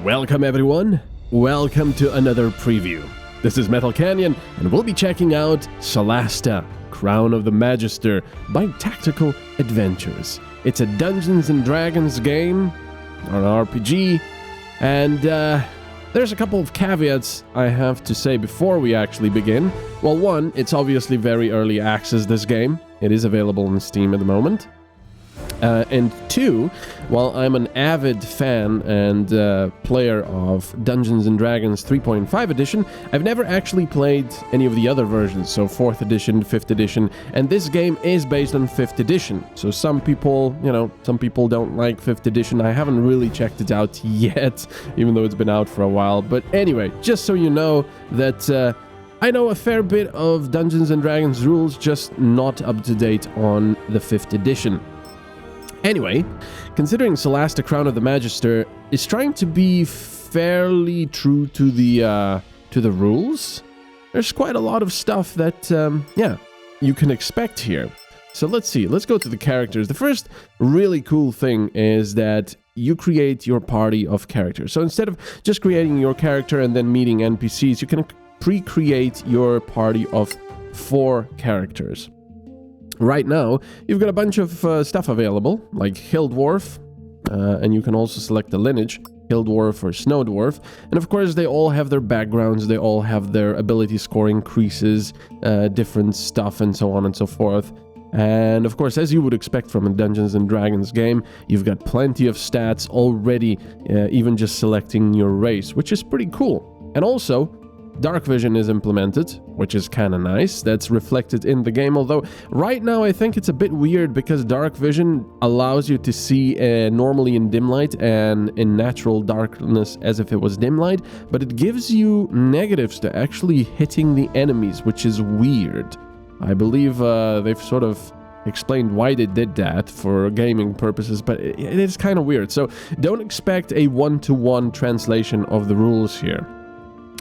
Welcome everyone, welcome to another preview. This is MetalCanyon, and we'll be checking out Solasta, Crown of the Magister by Tactical Adventures. It's a Dungeons & Dragons game, or an RPG, and there's a couple of caveats I have to say before we actually begin. Well, one, it's obviously very early access, this game. It is available on Steam at the moment. And two, while I'm an avid fan and player of Dungeons & Dragons 3.5 edition, I've never actually played any of the other versions, so 4th edition, 5th edition, and this game is based on 5th edition. So some people, some people don't like 5th edition. I haven't really checked it out yet, even though it's been out for a while. But anyway, just so you know that I know a fair bit of Dungeons & Dragons rules, just not up to date on the 5th edition. Anyway, considering Solasta, Crown of the Magister is trying to be fairly true to the rules, there's quite a lot of stuff that, you can expect here. So let's see, let's go to the characters. The first really cool thing is that you create your party of characters. So instead of just creating your character and then meeting NPCs, you can pre-create your party of 4 characters. Right now, you've got a bunch of stuff available, like Hill Dwarf, and you can also select the lineage, Hill Dwarf or Snow Dwarf, and of course they all have their backgrounds, they all have their ability score increases, different stuff, and so on and so forth. And of course, as you would expect from a Dungeons & Dragons game, you've got plenty of stats already, even just selecting your race, which is pretty cool. And also, Dark Vision is implemented, which is kind of nice. That's reflected in the game, although right now I think it's a bit weird because Dark Vision allows you to see normally in dim light and in natural darkness as if it was dim light, but it gives you negatives to actually hitting the enemies, which is weird. I believe they've sort of explained why they did that for gaming purposes, but it is kind of weird. So don't expect a one-to-one translation of the rules here.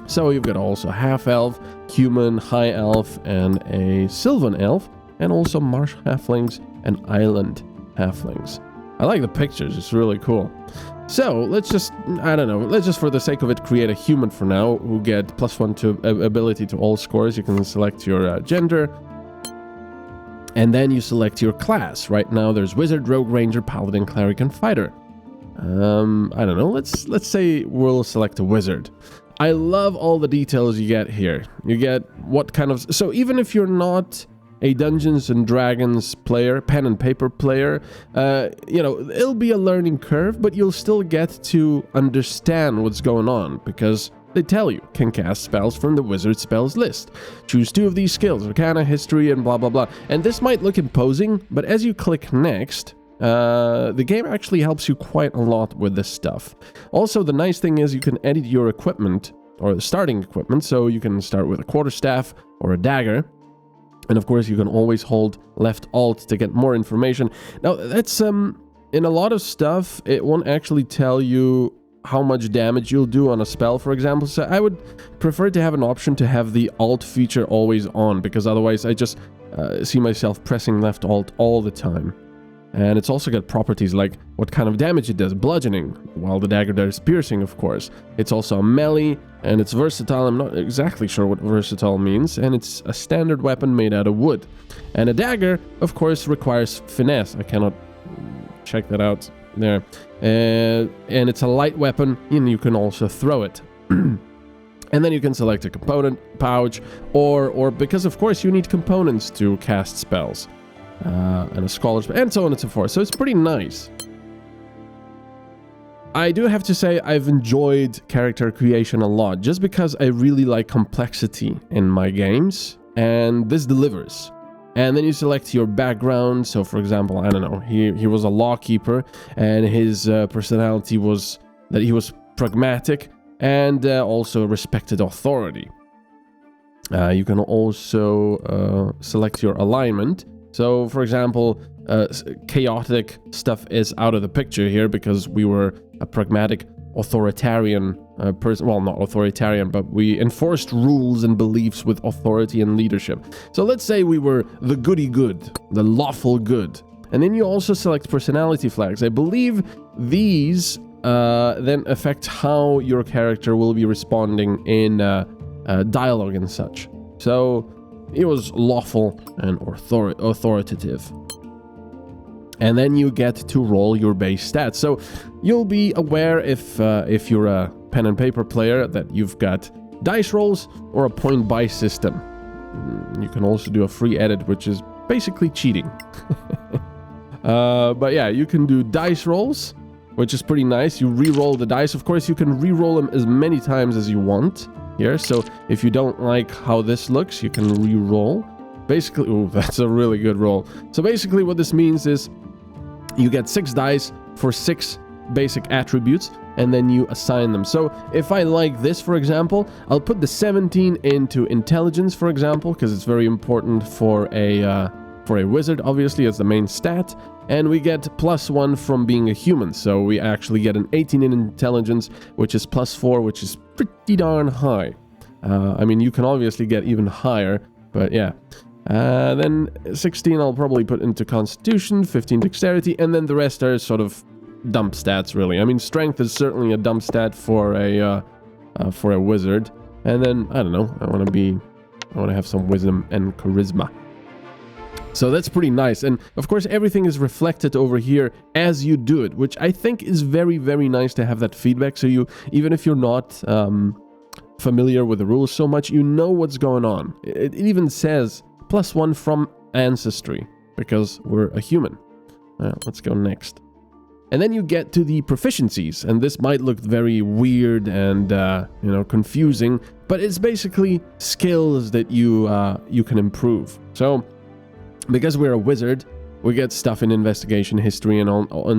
So you've got also half-elf, human, high elf, and a sylvan elf, and also marsh halflings and island halflings. I like the pictures, it's really cool. So let's just, let's just for the sake of it create a human for now, who get +1 to ability to all scores. You can select your gender, and then you select your class. Right now there's wizard, rogue, ranger, paladin, cleric, and fighter. Let's say we'll select a wizard. I love all the details you get here. You get what kind of... So even if you're not a Dungeons & Dragons player, pen and paper player, it'll be a learning curve, but you'll still get to understand what's going on, because they tell you, can cast spells from the wizard spells list. Choose 2 of these skills, Arcana, History, and blah blah blah. And this might look imposing, but as you click Next, the game actually helps you quite a lot with this stuff. Also, the nice thing is you can edit your equipment, or the starting equipment, so you can start with a quarterstaff or a dagger, and of course you can always hold left alt to get more information. Now that's in a lot of stuff it won't actually tell you how much damage you'll do on a spell, for example, so I would prefer to have an option to have the alt feature always on, because otherwise I just see myself pressing left alt all the time. And it's also got properties like what kind of damage it does, bludgeoning, while the dagger does piercing, of course. It's also a melee, and it's versatile. I'm not exactly sure what versatile means, and it's a standard weapon made out of wood. And a dagger, of course, requires finesse. I cannot check that out there. And it's a light weapon, and you can also throw it. And then you can select a component, pouch, or because, of course, you need components to cast spells. And a scholar's, and so on and so forth. So it's pretty nice. I do have to say I've enjoyed character creation a lot, just because I really like complexity in my games, and this delivers. And then you select your background. So for example, I don't know, he was a lawkeeper, and his personality was that he was pragmatic and also respected authority. You can also select your alignment. So, for example, chaotic stuff is out of the picture here because we were a pragmatic authoritarian person. Well, not authoritarian, but we enforced rules and beliefs with authority and leadership. So let's say we were the goody good, the lawful good. And then you also select personality flags. I believe these then affect how your character will be responding in dialogue and such. So it was lawful and authoritative. And then you get to roll your base stats. So you'll be aware if you're a pen and paper player that you've got dice rolls or a point buy system. You can also do a free edit, which is basically cheating. But yeah, you can do dice rolls, which is pretty nice. You re-roll the dice. Of course, you can re-roll them as many times as you want here. So if you don't like how this looks, you can re-roll. Basically, ooh, that's a really good roll. So basically what this means is you get 6 dice for 6 basic attributes, and then you assign them. So if I like this, for example, I'll put the 17 into intelligence, for example, because it's very important for a wizard, obviously, as the main stat. And we get +1 from being a human. So we actually get an 18 in intelligence, which is +4, which is pretty darn high. I mean, you can obviously get even higher, but yeah. Then 16 I'll probably put into constitution, 15 dexterity, and then the rest are sort of dump stats, really. I mean, strength is certainly a dump stat for a wizard. And then, I don't know, I want to have some wisdom and charisma. So that's pretty nice. And of course, everything is reflected over here as you do it, which I think is very, very nice to have that feedback. So you, even if you're not familiar with the rules so much, you know what's going on. It even says +1 from ancestry, because we're a human. Let's go next. And then you get to the proficiencies, and this might look very weird and confusing, but it's basically skills that you can improve. So because we're a wizard, we get stuff in investigation, history, and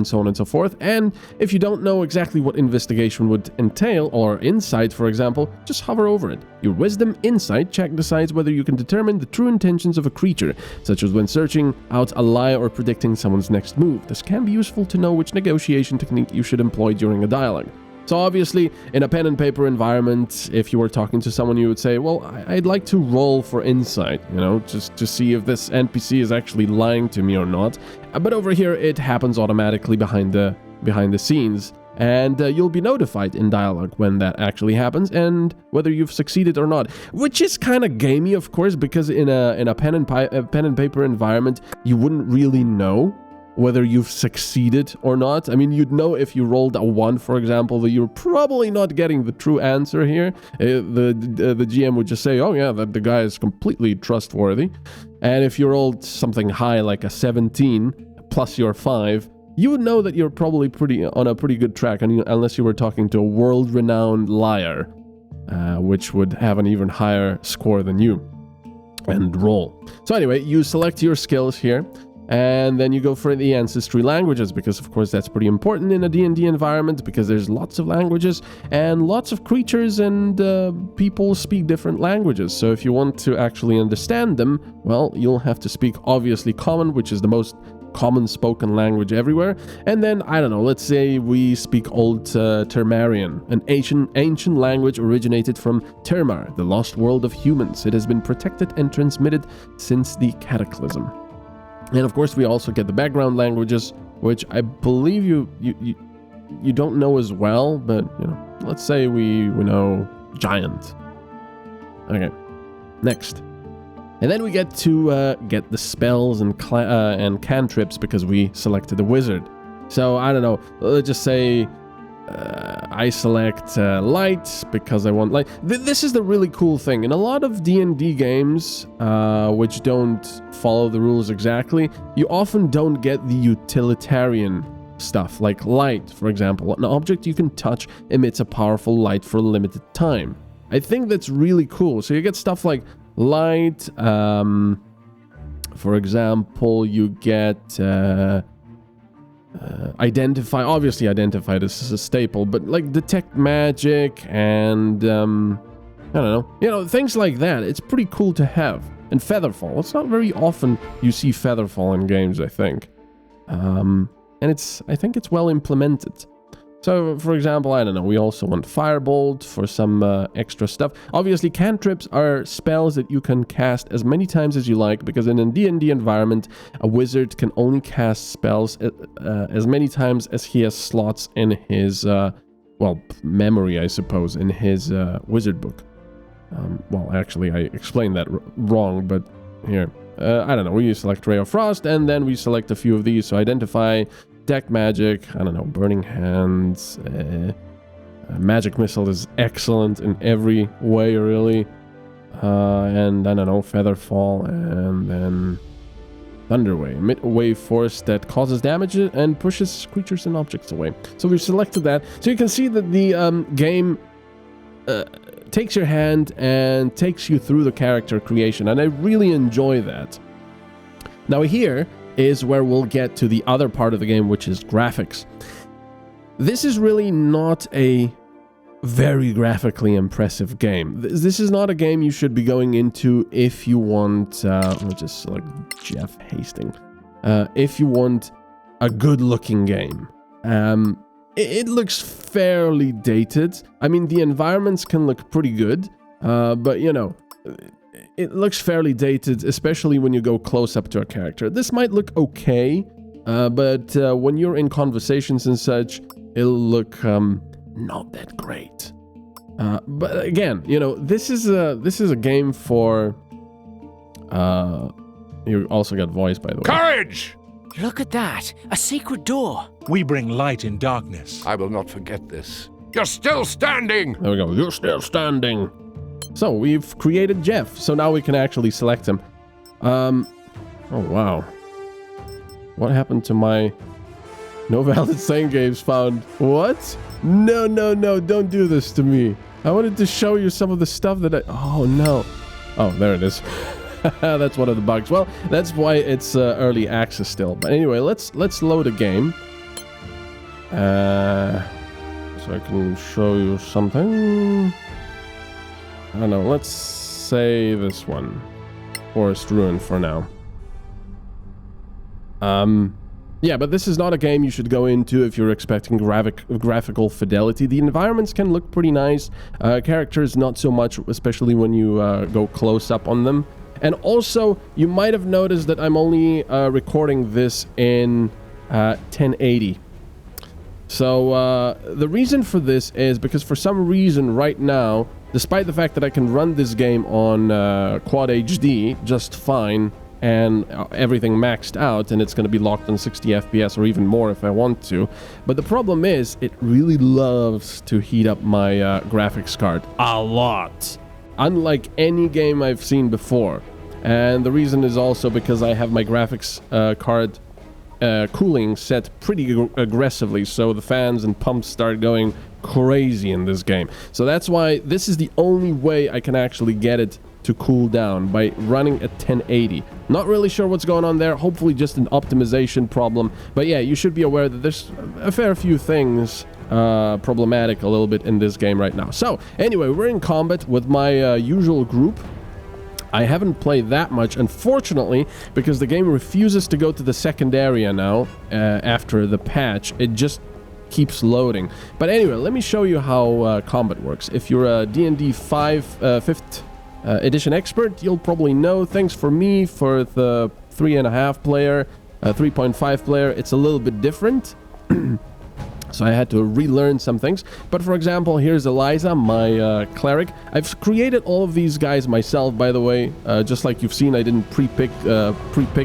so on and so forth. And if you don't know exactly what investigation would entail, or insight, for example, just hover over it. Your wisdom insight check decides whether you can determine the true intentions of a creature, such as when searching out a lie or predicting someone's next move. This can be useful to know which negotiation technique you should employ during a dialogue. So obviously, in a pen and paper environment, if you were talking to someone, you would say, well, I'd like to roll for insight, just to see if this NPC is actually lying to me or not. But over here, it happens automatically behind the scenes, and you'll be notified in dialogue when that actually happens and whether you've succeeded or not. Which is kind of gamey, of course, because in a pen and paper environment, you wouldn't really know whether you've succeeded or not. I mean, you'd know if you rolled a 1, for example, that you're probably not getting the true answer here. The GM would just say, oh yeah, that the guy is completely trustworthy. And if you rolled something high, like a 17, plus your 5, you would know that you're probably on a pretty good track, unless you were talking to a world-renowned liar, which would have an even higher score than you, and roll. So anyway, you select your skills here. And then you go for the ancestry languages, because of course that's pretty important in a D&D environment, because there's lots of languages and lots of creatures and people speak different languages. So if you want to actually understand them, well, you'll have to speak obviously Common, which is the most common spoken language everywhere. And then, I don't know, let's say we speak Old Termarian, an ancient language originated from Termar, the lost world of humans. It has been protected and transmitted since the Cataclysm. And of course, we also get the background languages, which I believe you don't know as well, but let's say we know Giant. Okay, next, and then we get to get the spells and cantrips because we selected the wizard. So I don't know. Let's just say I select light because I want light. This is the really cool thing. In a lot of D&D games, which don't follow the rules exactly, you often don't get the utilitarian stuff, like light, for example. An object you can touch emits a powerful light for a limited time. I think that's really cool. So you get stuff like light, for example, you get identify. Obviously identify, this is a staple, but like detect magic and I don't know, things like that. It's pretty cool to have. And featherfall, it's not very often you see featherfall in games, I think. And I think it's well implemented. So, for example, I don't know, we also want Firebolt for some extra stuff. Obviously, cantrips are spells that you can cast as many times as you like, because in a D&D environment, a wizard can only cast spells as many times as he has slots in his, well, memory, I suppose, in his wizard book. Well, actually, I explained that wrong, but here. I don't know, we select Ray of Frost, and then we select a few of these. So identify, detect magic, I don't know, Burning Hands, Magic Missile is excellent in every way, really. And I don't know, Featherfall, and then Thunderwave, mid-wave force that causes damage and pushes creatures and objects away. So we've selected that. So you can see that the game takes your hand and takes you through the character creation, and I really enjoy that. Now here is where we'll get to the other part of the game, which is graphics. This is really not a very graphically impressive game. This is not a game you should be going into if you want, we'll just select Jeff Hastings, if you want a good-looking game. It looks fairly dated. I mean, the environments can look pretty good, but, you know, it looks fairly dated, especially when you go close up to a character. This might look okay, but when you're in conversations and such, it'll look not that great. But again, you know, this is a game for. You also got voice, by the way. Courage! Look at that! A secret door! We bring light in darkness. I will not forget this. You're still standing! There we go. You're still standing. So we've created Jeff. So now we can actually select him. Oh wow. What happened to my no valid save games found? What? No, no, no! Don't do this to me. I wanted to show you some of the stuff that I. Oh no. Oh, there it is. That's one of the bugs. Well, that's why it's early access still. But anyway, let's load a game. So I can show you something. I don't know. Let's say this one, Forest Ruin, for now. Yeah, but this is not a game you should go into if you're expecting graphical fidelity. The environments can look pretty nice. Characters not so much, especially when you go close up on them. And also, you might have noticed that I'm only recording this in 1080. So the reason for this is because for some reason right now, despite the fact that I can run this game on Quad HD just fine, and everything maxed out, and it's going to be locked on 60 FPS or even more if I want to. But the problem is, it really loves to heat up my graphics card a lot, unlike any game I've seen before. And the reason is also because I have my graphics card cooling set pretty aggressively, so the fans and pumps start going crazy in this game. So that's why this is the only way I can actually get it to cool down, by running at 1080. Not really sure what's going on there, hopefully just an optimization problem. But yeah, you should be aware that there's a fair few things problematic a little bit in this game right now. So anyway, we're in combat with my usual group. I haven't played that much, unfortunately, because the game refuses to go to the second area now after the patch. It just keeps loading. But anyway, let me show you how combat works. If you're a D&D 5th edition expert, you'll probably know. Thanks for me, for the 3.5 player, 3.5 player, it's a little bit different. So I had to relearn some things. But for example, here's Eliza, my cleric. I've created all of these guys myself, by the way. Just like you've seen, I didn't pre-pick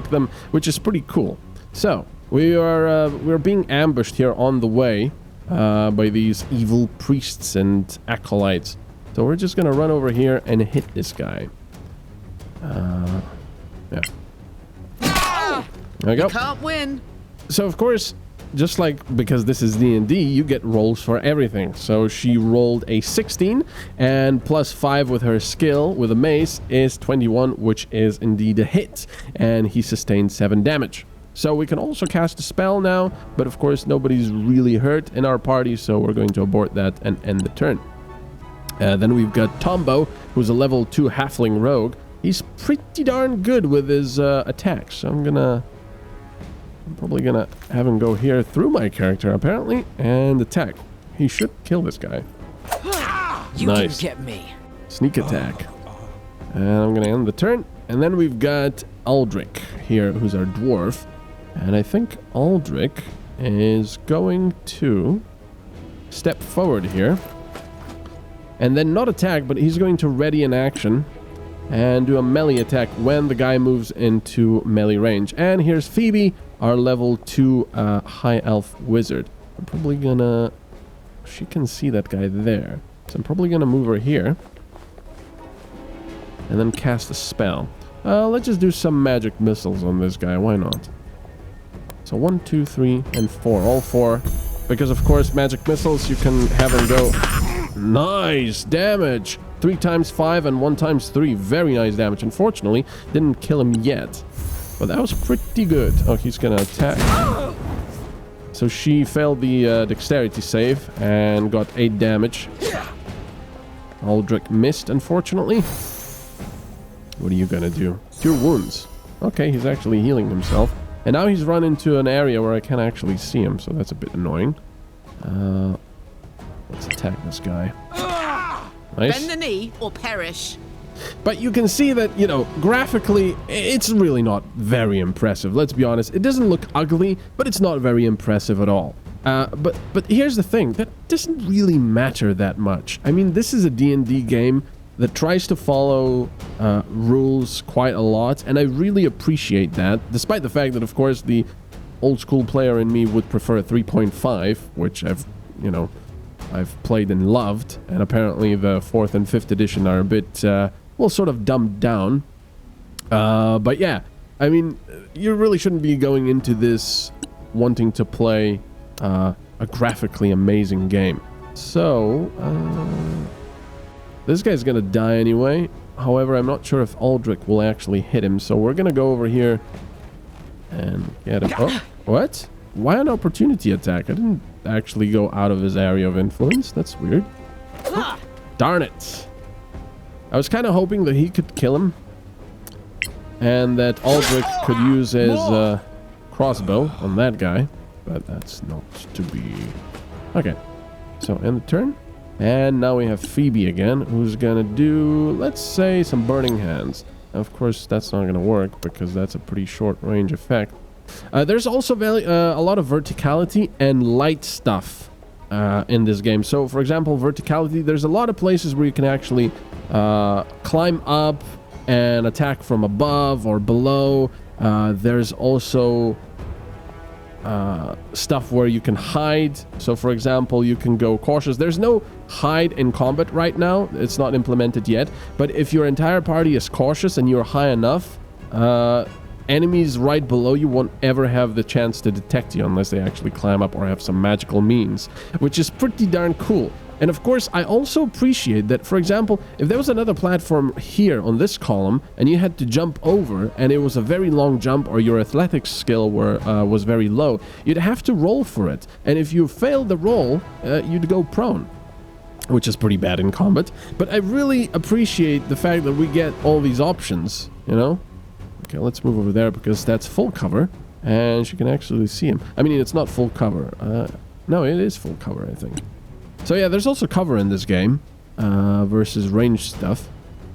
them, which is pretty cool. So we're being ambushed here on the way by these evil priests and acolytes. So we're just gonna run over here and hit this guy. Yeah. There we go. Can't win. So of course, just like because this is D&D, you get rolls for everything. So she rolled a 16, and plus 5 with her skill with a mace is 21, which is indeed a hit. And he sustained 7 damage. So we can also cast a spell now, but of course nobody's really hurt in our party, so we're going to abort that and end the turn. Then we've got Tombo, who's a level 2 halfling rogue. He's pretty darn good with his attacks. So I'm gonna I'm probably gonna have him go here through my character, apparently, and attack. He should kill this guy. You Nice. didn't get me. Sneak attack. And I'm gonna end the turn. And then we've got Aldrich here, who's our dwarf. And I think Aldrich is going to step forward here. And then not attack, but he's going to ready an action and do a melee attack when the guy moves into melee range. And here's Phoebe, our level 2 high elf wizard. I'm probably gonna... She can see that guy there. So I'm probably gonna move her here. And then cast a spell. Let's just do some magic missiles on this guy. Why not? So 1, 2, 3, and 4. All 4. Because, of course, magic missiles, you can have them go... Nice damage! 3 times 5 and 1 times 3. Very nice damage. Unfortunately, didn't kill him yet. But that was pretty good. Oh, he's gonna attack. So she failed the dexterity save and got 8 damage. Aldrich missed, unfortunately. What are you gonna do? Cure wounds. Okay, he's actually healing himself. And now he's run into an area where I can't actually see him, so that's a bit annoying. Let's attack this guy. Nice. Bend the knee or perish. But you can see that, you know, graphically, it's really not very impressive. Let's be honest. It doesn't look ugly, but it's not very impressive at all. But here's the thing. That doesn't really matter that much. I mean, this is a D&D game that tries to follow rules quite a lot, and I really appreciate that, despite the fact that, of course, the old school player in me would prefer a 3.5, which I've played and loved, and apparently the 4th and 5th edition are a bit, well, sort of dumbed down. But yeah, I mean, you really shouldn't be going into this wanting to play a graphically amazing game. So, this guy's gonna die anyway. However, I'm not sure if Aldrich will actually hit him, so we're gonna go over here and get him. Oh, what? Why an opportunity attack? I didn't actually go out of his area of influence. That's weird. Darn it. I was kind of hoping that he could kill him and that Aldrich could use his crossbow on that guy, but that's not to be. Okay, so end the turn. And now we have Phoebe again, who's gonna do, let's say, some burning hands. Of course, that's not gonna work because that's a pretty short range effect. There's also a lot of verticality and light stuff in this game. So, for example, verticality, there's a lot of places where you can actually climb up and attack from above or below. There's also stuff where you can hide. So, for example, you can go cautious. There's no hide in combat right now. It's not implemented yet. But if your entire party is cautious and you're high enough, enemies right below you won't ever have the chance to detect you unless they actually climb up or have some magical means, which is pretty darn cool. And of course, I also appreciate that, for example, if there was another platform here on this column and you had to jump over and it was a very long jump or your athletics skill was very low, you'd have to roll for it. And if you failed the roll, you'd go prone, which is pretty bad in combat. But I really appreciate the fact that we get all these options, you know? Okay, let's move over there because that's full cover and she can actually see him. I mean, it's not full cover. No, it is full cover, I think. So yeah, there's also cover in this game versus ranged stuff.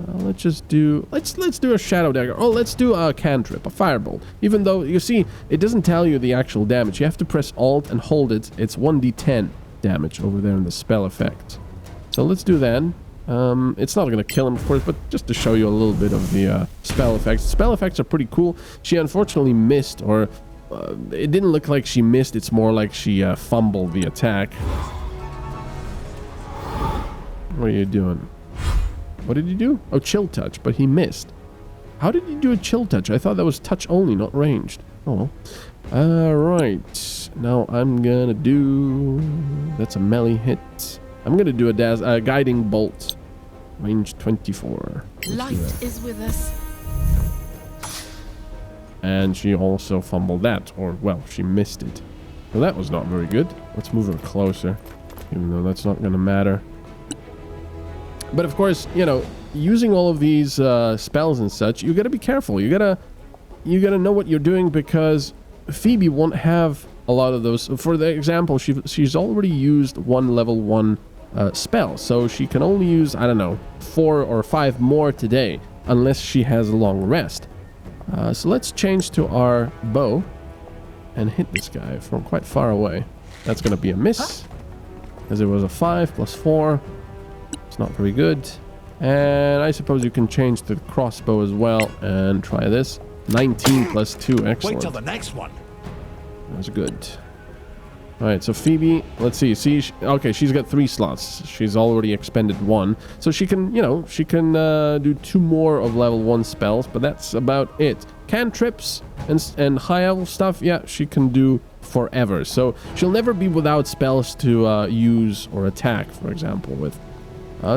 Let's just do let's do a shadow dagger. Oh, let's do a cantrip, a firebolt. Even though you see it doesn't tell you the actual damage, you have to press Alt and hold it. It's 1d10 damage over there in the spell effect. So let's do that. It's not gonna kill him, of course, but just to show you a little bit of the spell effects. Spell effects are pretty cool. She unfortunately missed, or it didn't look like she missed. It's more like she fumbled the attack. What are you doing? What did you do? Oh, chill touch, but he missed. How did you do a chill touch? I thought that was touch only, not ranged. Oh well. Alright. Now I'm gonna do... That's a melee hit. I'm gonna do a guiding bolt. Range 24. Light is with us. And she also fumbled that. Or, well, she missed it. Well, that was not very good. Let's move her closer. Even though that's not gonna matter. But of course, you know, using all of these spells and such, you gotta be careful. You gotta know what you're doing because Phoebe won't have a lot of those. For the example, she's already used one level 1 spell, so she can only use, I don't know, 4 or 5 more today, unless she has a long rest. So let's change to our bow and hit this guy from quite far away. That's gonna be a miss, because it was a 5 plus 4. It's not very good. And I suppose you can change to the crossbow as well and try this. 19 plus 2, excellent. Wait till the next one. That's good. Alright, so Phoebe, let's see. Okay, she's got 3 slots. She's already expended 1. So she can, you know, she can do 2 more of level 1 spells, but that's about it. Cantrips and high level stuff, yeah, she can do forever. So she'll never be without spells to use or attack, for example, with.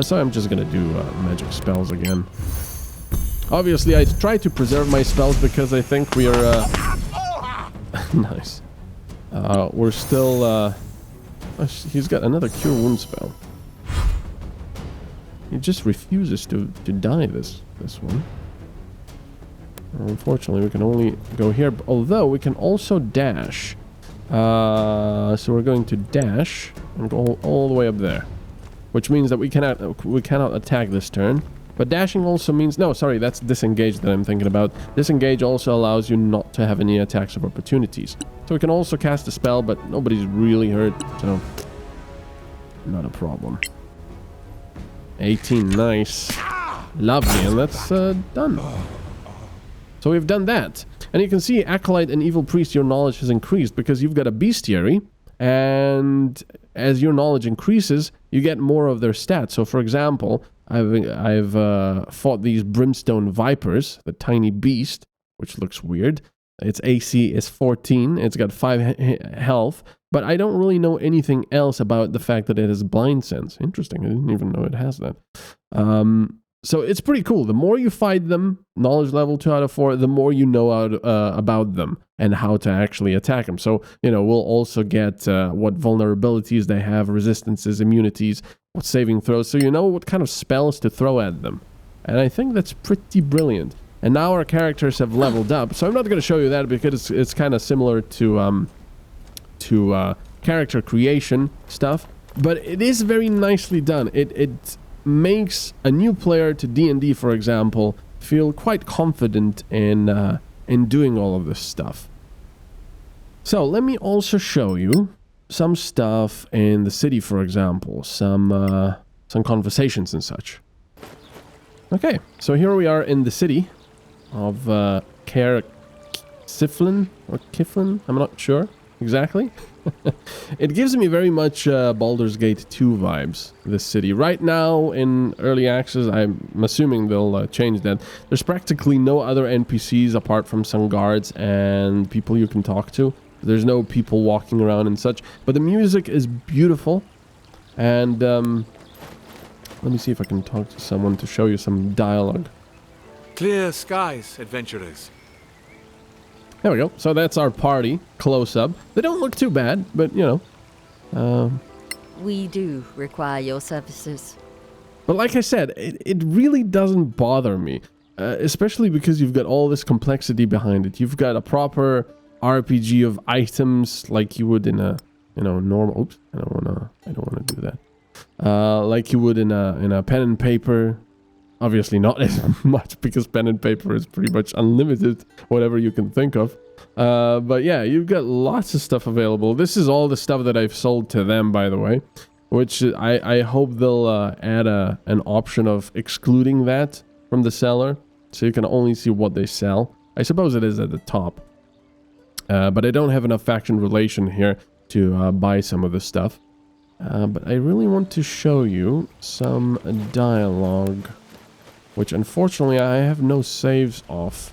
So I'm just gonna do magic spells again. Obviously, I try to preserve my spells because I think we are... nice. We're still... he's got another Cure Wound spell. He just refuses to die this one. Unfortunately, we can only go here. Although, we can also dash. So we're going to dash and go all the way up there. Which means that we cannot attack this turn. But dashing also means... No, sorry, that's disengage that I'm thinking about. Disengage also allows you not to have any attacks of opportunities. So we can also cast a spell, but nobody's really hurt, so... not a problem. 18, nice. Lovely, and that's done. So we've done that. And you can see, Acolyte and Evil Priest, your knowledge has increased because you've got a bestiary. And as your knowledge increases, you get more of their stats. So for example, I've fought these Brimstone Vipers, the tiny beast, which looks weird. Its AC is 14, it's got 5 health, but I don't really know anything else about the fact that it has blind sense. Interesting, I didn't even know it has that. So it's pretty cool. The more you fight them, knowledge level 2 out of 4, the more you know about them and how to actually attack them. So, you know, we'll also get what vulnerabilities they have, resistances, immunities, what saving throws, so you know what kind of spells to throw at them. And I think that's pretty brilliant. And now our characters have leveled up, so I'm not going to show you that because it's kind of similar to character creation stuff. But it is very nicely done. It makes a new player to D&D, for example, feel quite confident in doing all of this stuff. So let me also show you some stuff in the city, for example, some conversations and such. Okay, so here we are in the city of Siflin or Kiflin, I'm not sure exactly. It gives me very much Baldur's Gate 2 vibes, this city. Right now, in early access, I'm assuming they'll change that. There's practically no other NPCs apart from some guards and people you can talk to. There's no people walking around and such. But the music is beautiful. And let me see if I can talk to someone to show you some dialogue. Clear skies, adventurers. There we go. So that's our party, close up. They don't look too bad, but you know. We do require your services. But like I said, it really doesn't bother me. Especially because you've got all this complexity behind it. You've got a proper RPG of items like you would in a, you know, normal... Oops, I don't wanna do that. Like you would in a pen and paper. Obviously not as much because pen and paper is pretty much unlimited, whatever you can think of. But yeah, you've got lots of stuff available. This is all the stuff that I've sold to them, by the way, which I hope they'll add an option of excluding that from the seller, so you can only see what they sell. I suppose it is at the top. But I don't have enough faction relation here to buy some of the stuff. But I really want to show you some dialogue, which unfortunately I have no saves off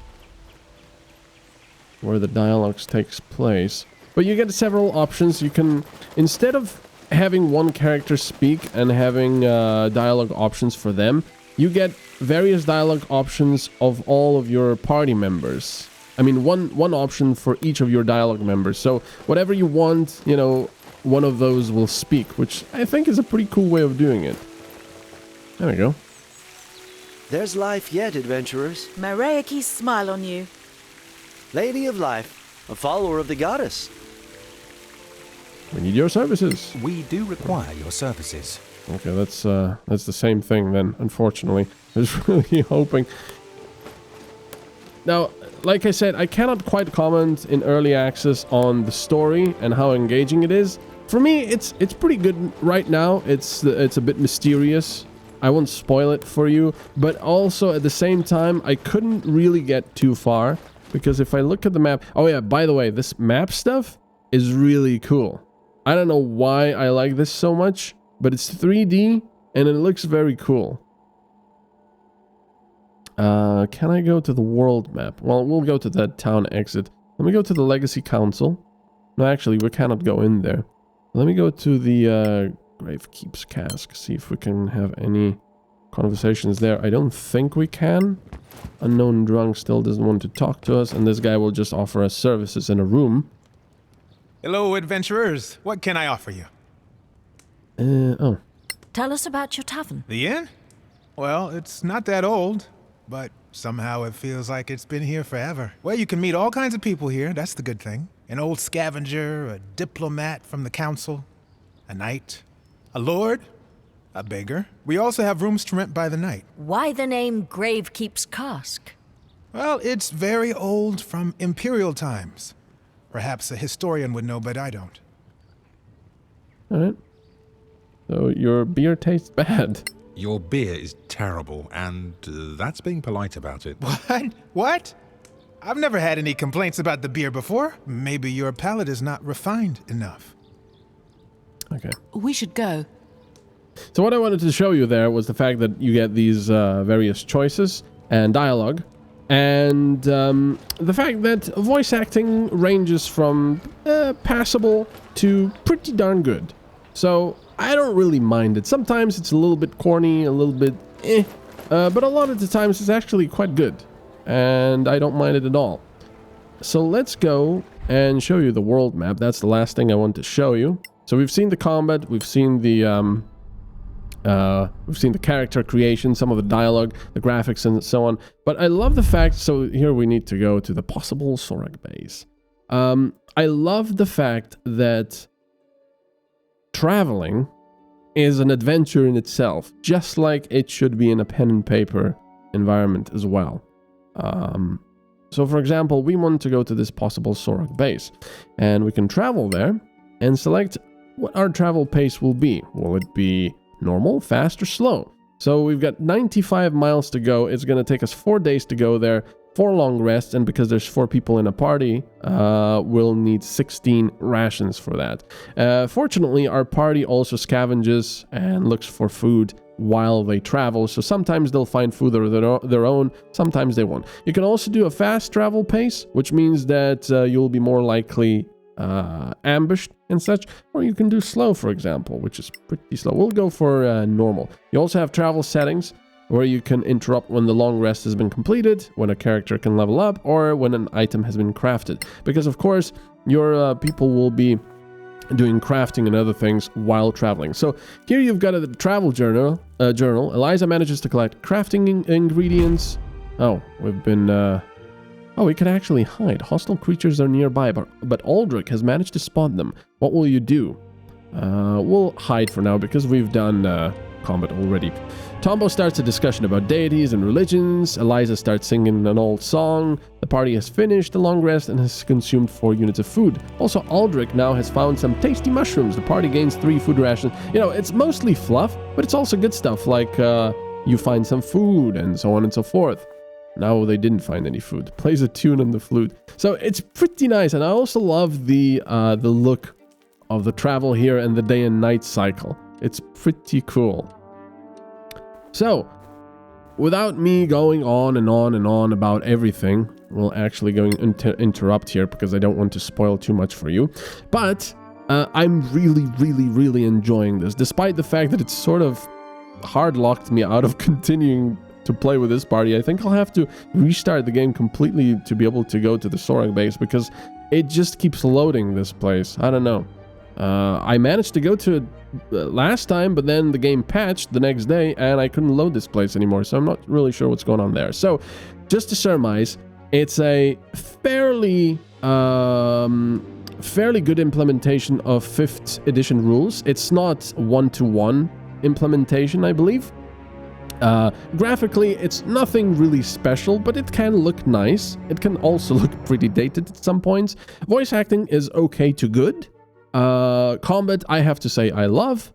where the dialogues takes place. But you get several options. You can, instead of having one character speak and having dialogue options for them, you get various dialogue options of all of your party members. I mean, one option for each of your dialogue members. So whatever you want, you know, one of those will speak, which I think is a pretty cool way of doing it. There we go. There's life yet, adventurers. Marayaki's smile on you. Lady of Life, a follower of the goddess. We need your services. We do require your services. Okay, that's the same thing then, unfortunately. I was really hoping. Now, like I said, I cannot quite comment in early access on the story and how engaging it is. For me, it's pretty good right now. It's a bit mysterious. I won't spoil it for you, but also at the same time, I couldn't really get too far because if I look at the map... Oh yeah, by the way, this map stuff is really cool. I don't know why I like this so much, but it's 3D and it looks very cool. Can I go to the world map? Well, we'll go to that town exit. Let me go to the Legacy Council. No, actually, we cannot go in there. Let me go to the Gravekeep's Cask, see if we can have any conversations there. I don't think we can. Unknown Drunk still doesn't want to talk to us, and this guy will just offer us services in a room. Hello, adventurers. What can I offer you? Oh. Tell us about your tavern. The inn? Well, it's not that old, but somehow it feels like it's been here forever. Well, you can meet all kinds of people here, that's the good thing. An old scavenger, a diplomat from the council, a knight, a lord, a beggar. We also have rooms to rent by the night. Why the name Gravekeep's Cask? Well, it's very old, from imperial times. Perhaps a historian would know, but I don't. Alright. So your beer tastes bad. Your beer is terrible, and that's being polite about it. What? What? I've never had any complaints about the beer before. Maybe your palate is not refined enough. Okay. We should go. So what I wanted to show you there was the fact that you get these various choices and dialogue. And the fact that voice acting ranges from passable to pretty darn good. So I don't really mind it. Sometimes it's a little bit corny, a little bit but a lot of the times it's actually quite good. And I don't mind it at all. So let's go and show you the world map. That's the last thing I want to show you. So we've seen the combat, we've seen the character creation, some of the dialogue, the graphics, and so on. But I love the fact, so here we need to go to the possible Sorag base. I love the fact that traveling is an adventure in itself, just like it should be in a pen and paper environment as well. So for example, we want to go to this possible Sorag base, and we can travel there and select what our travel pace will be. Will it be normal, fast, or slow? So we've got 95 miles to go. It's going to take us 4 days to go there, 4 long rests, and because there's 4 people in a party, we'll need 16 rations for that. Fortunately, our party also scavenges and looks for food while they travel, so sometimes they'll find food of their own, sometimes they won't. You can also do a fast travel pace, which means that you'll be more likely ambushed and such, or you can do slow, for example, which is pretty slow. We'll go for normal. You also have travel settings where you can interrupt when the long rest has been completed, when a character can level up, or when an item has been crafted, because of course your people will be doing crafting and other things while traveling. So here you've got a travel journal. Eliza manages to collect crafting ingredients. Oh, we've been oh, we can actually hide. Hostile creatures are nearby, but Aldrich has managed to spot them. What will you do? We'll hide for now because we've done combat already. Tombo starts a discussion about deities and religions. Eliza starts singing an old song. The party has finished the long rest and has consumed 4 units of food. Also, Aldrich now has found some tasty mushrooms. The party gains 3 food rations. You know, it's mostly fluff, but it's also good stuff, like you find some food and so on and so forth. Now they didn't find any food. Plays a tune on the flute. So it's pretty nice, and I also love the look of the travel here and the day and night cycle. It's pretty cool. So, without me going on and on and on about everything, we'll actually going to interrupt here because I don't want to spoil too much for you. But I'm really enjoying this, despite the fact that it's sort of hard-locked me out of continuing to play with this party. I think I'll have to restart the game completely to be able to go to the Sorag base because it just keeps loading this place. I don't know. I managed to go to it last time, but then the game patched the next day and I couldn't load this place anymore, so I'm not really sure what's going on there. So, just to surmise, It's a fairly good implementation of 5th edition rules. It's not one-to-one implementation, I believe. Graphically, it's nothing really special, but it can look nice. It can also look pretty dated at some points. Voice acting is okay to good. Combat, I have to say I love,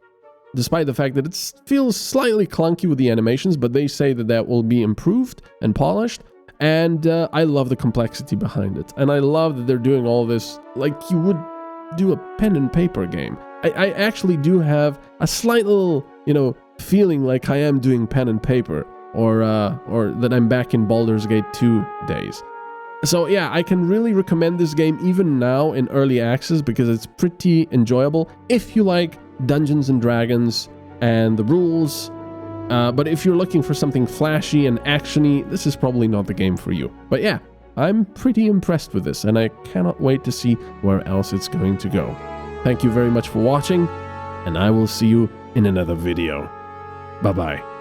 despite the fact that it feels slightly clunky with the animations, but they say that that will be improved and polished. And I love the complexity behind it. And I love that they're doing all this like you would do a pen and paper game. I actually do have a slight little, feeling like I am doing pen and paper, or that I'm back in Baldur's Gate 2 days. So yeah, I can really recommend this game even now in early access because it's pretty enjoyable if you like Dungeons and Dragons and the rules. But if you're looking for something flashy and actiony, this is probably not the game for you. But yeah, I'm pretty impressed with this, and I cannot wait to see where else it's going to go. Thank you very much for watching, and I will see you in another video. Bye-bye.